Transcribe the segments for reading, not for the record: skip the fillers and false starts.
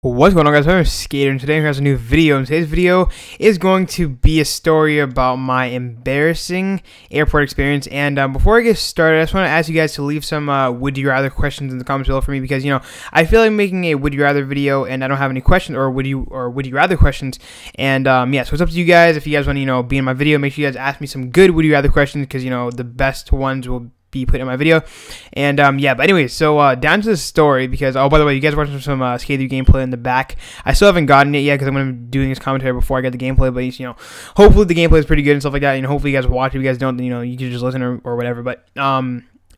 What's going on, guys? I'm Skater, and today here's a new video. And today's video is going to be a story about my embarrassing airport experience. And before I get started, I just want to ask you guys to leave some would you rather questions in the comments below for me, because I feel like making a would you rather video and I don't have any questions or would you rather questions. And yeah, so it's up to you guys. If you guys want to be in my video, make sure you guys ask me some good would you rather questions, because the best ones will be put in my video. And yeah, but anyways, so down to the story, because by the way, you guys watching some Skate 3 gameplay in the back. I still haven't gotten it yet because I'm going to be doing this commentary before I get the gameplay, but hopefully the gameplay is pretty good and stuff like that. Hopefully you guys watch it. If you guys don't, then you can just listen or whatever. But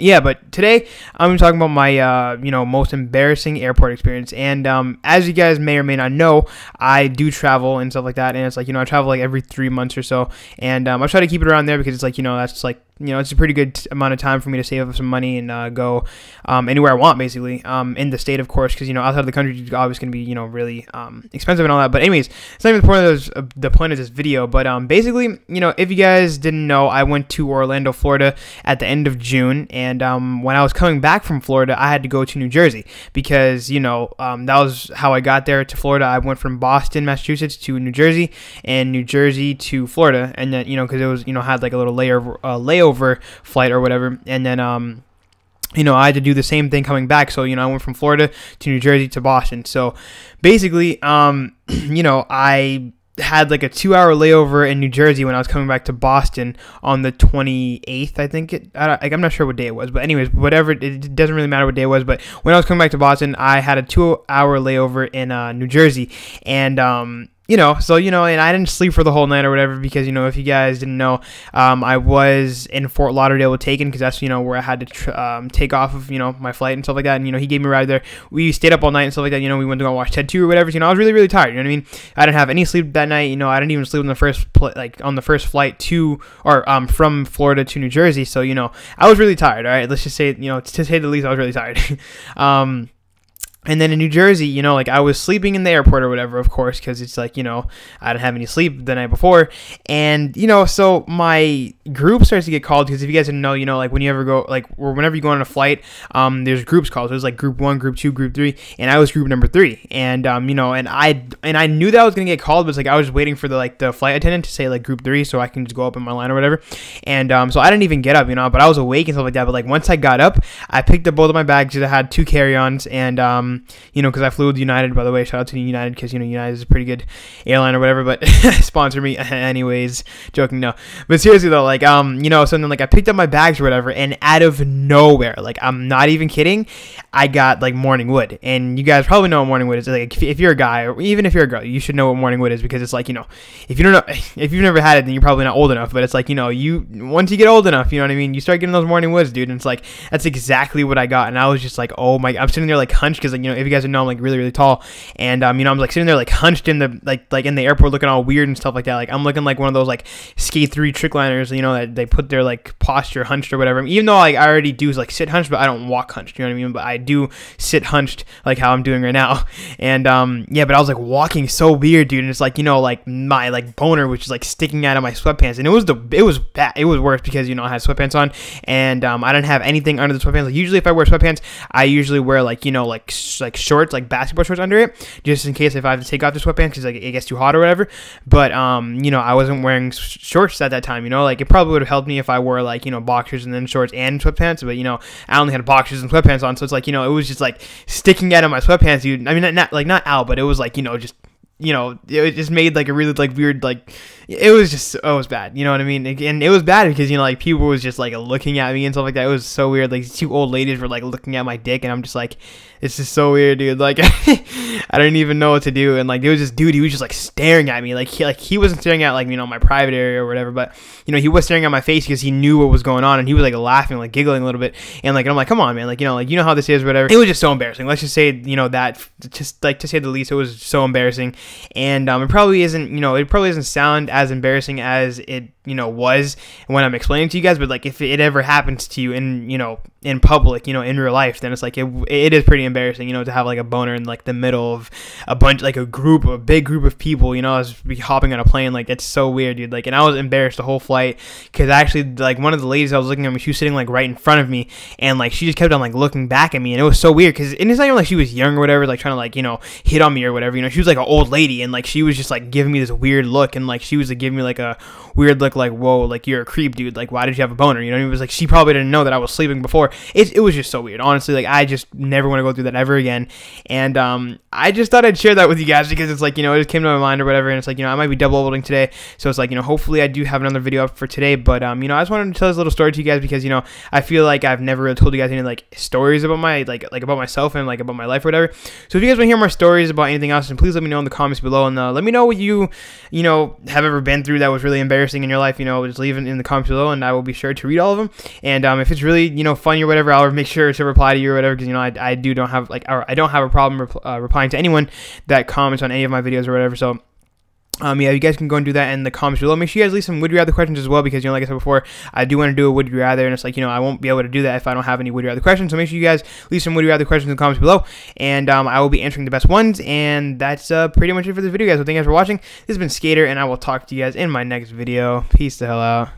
yeah, but today I'm talking about my most embarrassing airport experience. And as you guys may or may not know, I do travel and stuff like that, and it's like I travel like every 3 months or so, and I try to keep it around there because it's like that's like it's a pretty good amount of time for me to save up some money and go anywhere I want, basically, in the state, of course, because outside of the country it's always going to be really expensive and all that. But anyways, it's not even the point of this video. But basically, if you guys didn't know, I went to Orlando, Florida at the end of June, and when I was coming back from Florida, I had to go to New Jersey because that was how I got there to Florida. I went from Boston, Massachusetts to New Jersey, and New Jersey to Florida, and then because it was had like a little layover flight or whatever, and then I had to do the same thing coming back. So I went from Florida to New Jersey to Boston. So basically I had like a 2-hour layover in New Jersey when I was coming back to Boston on the 28th, I think. I'm not sure what day it was, but anyways, whatever, it doesn't really matter what day it was. But when I was coming back to Boston, I had a 2-hour layover in New Jersey, and and I didn't sleep for the whole night or whatever, because, if you guys didn't know, I was in Fort Lauderdale with Taken, because that's, where I had to take off of, my flight and stuff like that. And, he gave me a ride there. We stayed up all night and stuff like that. We went to go watch Ted 2 or whatever. So, I was really, really tired. You know what I mean? I didn't have any sleep that night. I didn't even sleep on the first flight from Florida to New Jersey. So, I was really tired. All right. Let's just say, to say the least, I was really tired. And then in New Jersey, I was sleeping in the airport or whatever, of course, because it's like, I didn't have any sleep the night before. And, so my group starts to get called, because if you guys didn't know, like when you ever go, or whenever you go on a flight, there's groups called. So there's like group 1, group 2, group 3, and I was group number 3. And, and I knew that I was going to get called, but it's like I was just waiting for the flight attendant to say like group 3 so I can just go up in my line or whatever. And, so I didn't even get up, but I was awake and stuff like that. But like once I got up, I picked up both of my bags, because I had 2 carry-ons, and, because I flew with United, by the way. Shout out to United, because, United is a pretty good airline or whatever, but sponsor me. Anyways, joking, no. But seriously, though, so then, I picked up my bags or whatever, and out of nowhere, I'm not even kidding, I got, morning wood. And you guys probably know what morning wood is. Like, if you're a guy, or even if you're a girl, you should know what morning wood is, because it's like, if you don't know, if you've never had it, then you're probably not old enough. But it's like, once you get old enough, you know what I mean, you start getting those morning woods, dude. And it's like, that's exactly what I got. And I was just like, oh my, I'm sitting there hunched, because if you guys know, I'm really, really tall, and I'm sitting there hunched in the in the airport, looking all weird and stuff like that. I'm looking like one of those Skate 3 trick liners, that they put their posture hunched or whatever. Even though I already do sit hunched, but I don't walk hunched, you know what I mean? But I do sit hunched how I'm doing right now. And yeah, but I was walking so weird, dude. And it's my boner was just sticking out of my sweatpants, and it was bad. It was worse because I had sweatpants on, and I didn't have anything under the sweatpants. Usually if I wear sweatpants, I usually wear shorts, basketball shorts under it, just in case if I have to take off the sweatpants because it gets too hot or whatever. But I wasn't wearing shorts at that time. It probably would have helped me if I wore boxers and then shorts and sweatpants. But I only had boxers and sweatpants on, so it's it was just sticking out of my sweatpants, dude. I mean, not out, but it was just it just made a really weird it was bad, you know what I mean? And it was bad because people was just looking at me and stuff like that. It was so weird. These 2 old ladies were looking at my dick, and I'm just it's just so weird, dude. I didn't even know what to do. And there was this dude, he was just staring at me. He wasn't staring at my private area or whatever, but he was staring at my face because he knew what was going on, and he was laughing, giggling a little bit. And I'm like, come on, man, you know how this is, whatever. It was just so embarrassing. Let's just say that, just to say the least, it was so embarrassing. And it probably isn't sound as embarrassing as it was when I'm explaining to you guys. But like, if it ever happens to you in, in public, in real life, then it's like, it is pretty embarrassing, to have like a boner in like the middle of a bunch, like a big group of people, I was hopping on a plane. Like, it's so weird, dude. Like, and I was embarrassed the whole flight, because actually, like, one of the ladies I was looking at me, she was sitting like right in front of me, and like she just kept on like looking back at me, and it was so weird, because it's not even like she was young or whatever, like trying to like hit on me or whatever. She was like an old lady, and like she was just like giving me this weird look, and like she was like giving me like a weird look, like, whoa, like you're a creep, dude, like why did you have a boner? It was like she probably didn't know that I was sleeping before. It was just so weird, honestly. Like, I just never want to go through that ever again. And I just thought I'd share that with you guys, because it's like, it just came to my mind or whatever, and it's like, I might be double uploading today, so it's like, hopefully I do have another video up for today. But I just wanted to tell this little story to you guys, because I feel like I've never really told you guys any like stories about my like about myself and like about my life or whatever. So if you guys want to hear more stories about anything else, then please let me know in the comments below, and let me know what you have ever been through that was really embarrassing in your life. Just leave it in the comments below, and I will be sure to read all of them. And if it's really funny or whatever, I'll make sure to reply to you or whatever, because I don't have a problem replying to anyone that comments on any of my videos or whatever. So yeah, you guys can go and do that in the comments below. Make sure you guys leave some would you rather questions as well, because like I said before, I do want to do a would you rather, and it's like, I won't be able to do that if I don't have any would you rather questions. So make sure you guys leave some would you rather questions in the comments below, and I will be answering the best ones. And that's pretty much it for this video, guys. So thank you guys for watching. This has been Skater, and I will talk to you guys in my next video. Peace the hell out.